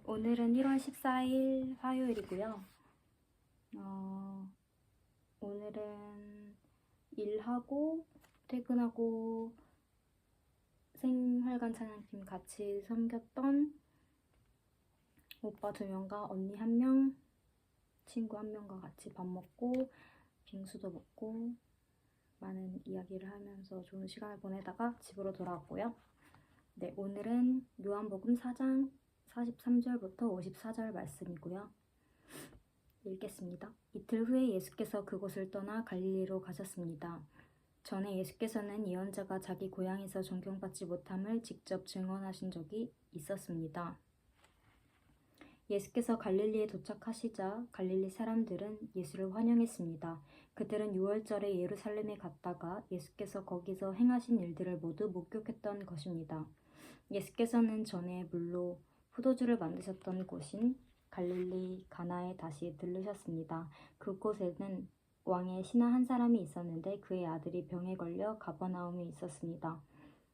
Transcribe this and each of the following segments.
오늘은 1월 14일 화요일이고요. 오늘은 일하고 퇴근하고 생활관 찬양팀 같이 섬겼던 오빠 2명과 언니 1명, 친구 1명과 같이 밥 먹고 빙수도 먹고 많은 이야기를 하면서 좋은 시간을 보내다가 집으로 돌아왔고요. 네, 오늘은 요한복음 4장 43절부터 54절 말씀이고요. 읽겠습니다. 이틀 후에 예수께서 그곳을 떠나 갈릴리로 가셨습니다. 전에 예수께서는 예언자가 자기 고향에서 존경받지 못함을 직접 증언하신 적이 있었습니다. 예수께서 갈릴리에 도착하시자 갈릴리 사람들은 예수를 환영했습니다. 그들은 유월절에 예루살렘에 갔다가 예수께서 거기서 행하신 일들을 모두 목격했던 것입니다. 예수께서는 전에 물로 포도주를 만드셨던 곳인 갈릴리 가나에 다시 들르셨습니다. 그곳에는 왕의 신하 한 사람이 있었는데 그의 아들이 병에 걸려 가버나움에 있었습니다.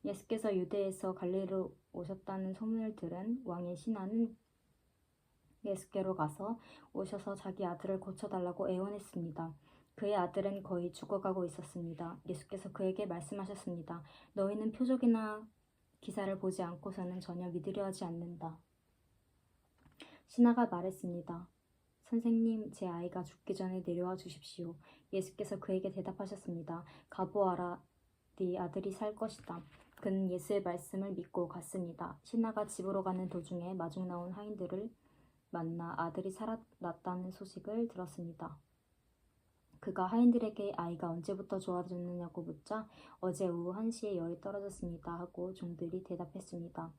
예수께서 유대에서 갈릴리로 오셨다는 소문을 들은 왕의 신하는 예수께로 가서 오셔서 자기 아들을 고쳐달라고 애원했습니다. 그의 아들은 거의 죽어가고 있었습니다. 예수께서 그에게 말씀하셨습니다. 너희는 표적이나 기사를 보지 않고서는 전혀 믿으려 하지 않는다. 신하가 말했습니다. 선생님, 제 아이가 죽기 전에 내려와 주십시오. 예수께서 그에게 대답하셨습니다. 가보아라, 네 아들이 살 것이다. 그는 예수의 말씀을 믿고 갔습니다. 신하가 집으로 가는 도중에 마중 나온 하인들을 만나 아들이 살아났다는 소식을 들었습니다. 그가 하인들에게 아이가 언제부터 좋아졌느냐고 묻자 어제 오후 1시에 열이 떨어졌습니다 하고 종들이 대답했습니다.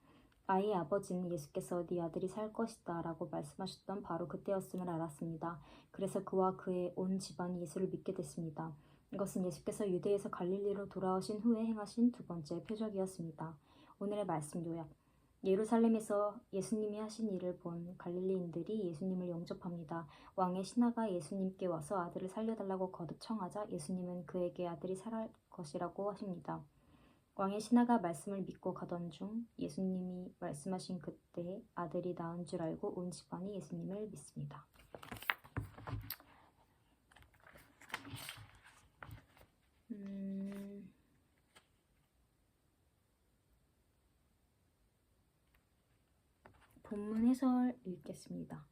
아이의 아버지는 예수께서 네 아들이 살 것이다 라고 말씀하셨던 바로 그때였음을 알았습니다. 그래서 그와 그의 온 집안이 예수를 믿게 됐습니다. 이것은 예수께서 유대에서 갈릴리로 돌아오신 후에 행하신 두 번째 표적이었습니다. 오늘의 말씀 요약. 예루살렘에서 예수님이 하신 일을 본 갈릴리인들이 예수님을 영접합니다. 왕의 신하가 예수님께 와서 아들을 살려달라고 거듭 청하자 예수님은 그에게 아들이 살 것이라고 하십니다. 왕의 신하가 말씀을 믿고 가던 중 예수님이 말씀하신 그때 아들이 낳은 줄 알고 온 집안이 예수님을 믿습니다. 본문 해설 읽겠습니다.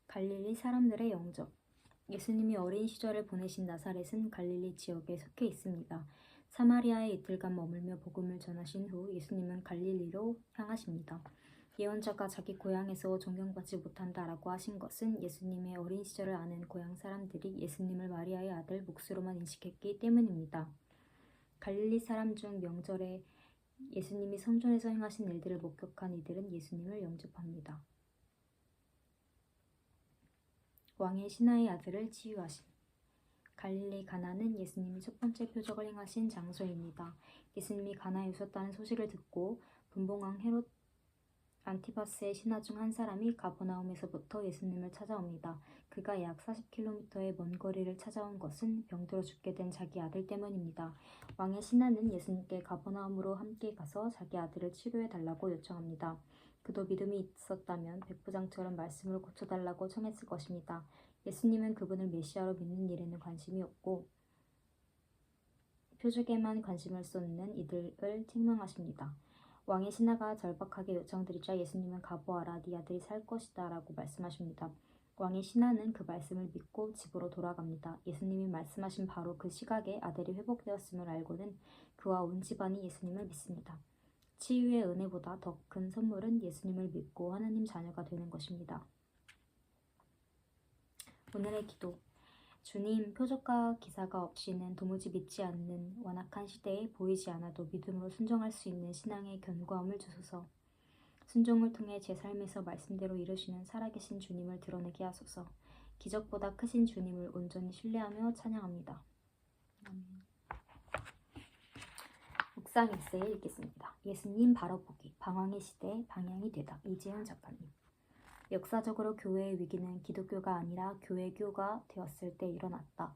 갈릴리 사람들의 영접. 예수님이 어린 시절을 보내신 나사렛은 갈릴리 지역에 속해 있습니다. 사마리아에 이틀간 머물며 복음을 전하신 후 예수님은 갈릴리로 향하십니다. 예언자가 자기 고향에서 존경받지 못한다라고 하신 것은 예수님의 어린 시절을 아는 고향 사람들이 예수님을 마리아의 아들 몫으로만 인식했기 때문입니다. 갈릴리 사람 중 명절에 예수님이 성전에서 행하신 일들을 목격한 이들은 예수님을 영접합니다. 왕의 신하의 아들을 치유하심. 갈릴리 가나는 예수님이 첫 번째 표적을 행하신 장소입니다. 예수님이 가나에 오셨다는 소식을 듣고 분봉왕 헤롯 안티파스의 신하 중 한 사람이 가버나움에서부터 예수님을 찾아옵니다. 그가 약 40km의 먼 거리를 찾아온 것은 병들어 죽게 된 자기 아들 때문입니다. 왕의 신하는 예수님께 가버나움으로 함께 가서 자기 아들을 치료해달라고 요청합니다. 그도 믿음이 있었다면 백부장처럼 말씀으로 고쳐달라고 청했을 것입니다. 예수님은 그분을 메시아로 믿는 일에는 관심이 없고 표적에만 관심을 쏟는 이들을 책망하십니다. 왕의 신하가 절박하게 요청드리자 예수님은 가보아라, 네 아들이 살 것이다 라고 말씀하십니다. 왕의 신하는 그 말씀을 믿고 집으로 돌아갑니다. 예수님이 말씀하신 바로 그 시각에 아들이 회복되었음을 알고는 그와 온 집안이 예수님을 믿습니다. 치유의 은혜보다 더 큰 선물은 예수님을 믿고 하나님 자녀가 되는 것입니다. 오늘의 기도. 주님, 표적과 기사가 없이는 도무지 믿지 않는 완악한 시대에 보이지 않아도 믿음으로 순종할 수 있는 신앙의 견고함을 주소서. 순종을 통해 제 삶에서 말씀대로 이루시는 살아계신 주님을 드러내게 하소서. 기적보다 크신 주님을 온전히 신뢰하며 찬양합니다. 묵상 에세이 읽겠습니다. 예수님 바로 보기, 방황의 시대, 방향이 되다. 이재훈 작가님. 역사적으로 교회의 위기는 기독교가 아니라 교회교가 되었을 때 일어났다.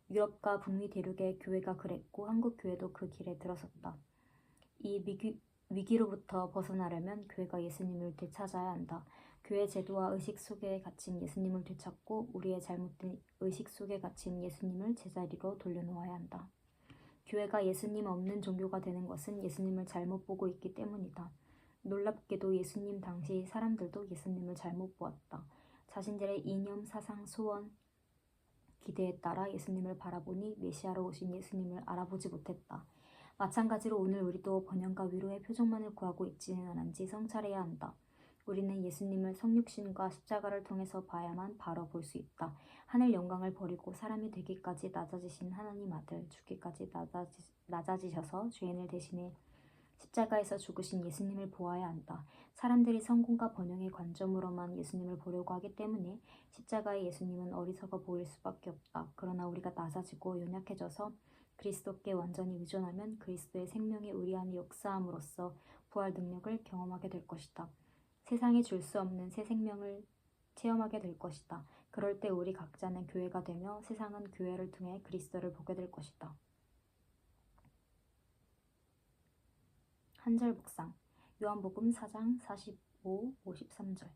유럽과 북미 대륙의 교회가 그랬고 한국 교회도 그 길에 들어섰다. 이 위기로부터 벗어나려면 교회가 예수님을 되찾아야 한다. 교회 제도와 의식 속에 갇힌 예수님을 되찾고 우리의 잘못된 의식 속에 갇힌 예수님을 제자리로 돌려놓아야 한다. 교회가 예수님 없는 종교가 되는 것은 예수님을 잘못 보고 있기 때문이다. 놀랍게도 예수님 당시 사람들도 예수님을 잘못 보았다. 자신들의 이념, 사상, 소원, 기대에 따라 예수님을 바라보니 메시아로 오신 예수님을 알아보지 못했다. 마찬가지로 오늘 우리도 번영과 위로의 표적만을 구하고 있지는 않은지 성찰해야 한다. 우리는 예수님을 성육신과 십자가를 통해서 봐야만 바로 볼 수 있다. 하늘 영광을 버리고 사람이 되기까지 낮아지신 하나님 아들, 죽기까지 낮아지셔서 죄인을 대신해 십자가에서 죽으신 예수님을 보아야 한다. 사람들이 성공과 번영의 관점으로만 예수님을 보려고 하기 때문에 십자가의 예수님은 어리석어 보일 수밖에 없다. 그러나 우리가 낮아지고 연약해져서 그리스도께 완전히 의존하면 그리스도의 생명이 우리 안에 역사함으로써 부활 능력을 경험하게 될 것이다. 세상이 줄 수 없는 새 생명을 체험하게 될 것이다. 그럴 때 우리 각자는 교회가 되며 세상은 교회를 통해 그리스도를 보게 될 것이다. 한절 묵상. 요한복음 4장 45, 53절.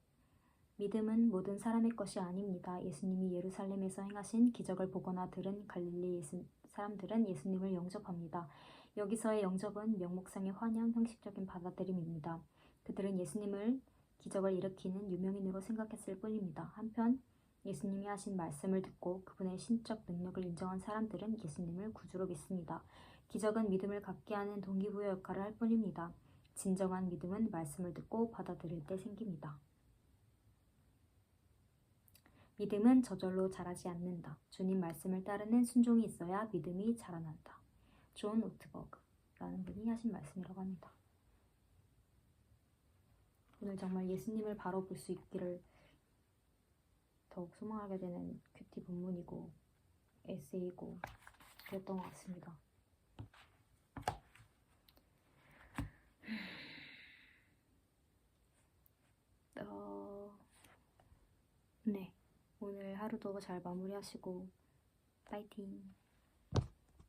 믿음은 모든 사람의 것이 아닙니다. 예수님이 예루살렘에서 행하신 기적을 보거나 들은 갈릴리 사람들은 예수님을 영접합니다. 여기서의 영접은 명목상의 환영, 형식적인 받아들임입니다. 그들은 예수님을 기적을 일으키는 유명인으로 생각했을 뿐입니다. 한편 예수님이 하신 말씀을 듣고 그분의 신적 능력을 인정한 사람들은 예수님을 구주로 믿습니다. 기적은 믿음을 갖게 하는 동기부여 역할을 할 뿐입니다. 진정한 믿음은 말씀을 듣고 받아들일 때 생깁니다. 믿음은 저절로 자라지 않는다. 주님 말씀을 따르는 순종이 있어야 믿음이 자라난다. 존 오트버그라는 분이 하신 말씀이라고 합니다. 오늘 정말 예수님을 바로 볼 수 있기를 더욱 소망하게 되는 큐티 본문이고 에세이고 그랬던 것 같습니다. 네, 오늘 하루도 잘 마무리하시고 파이팅!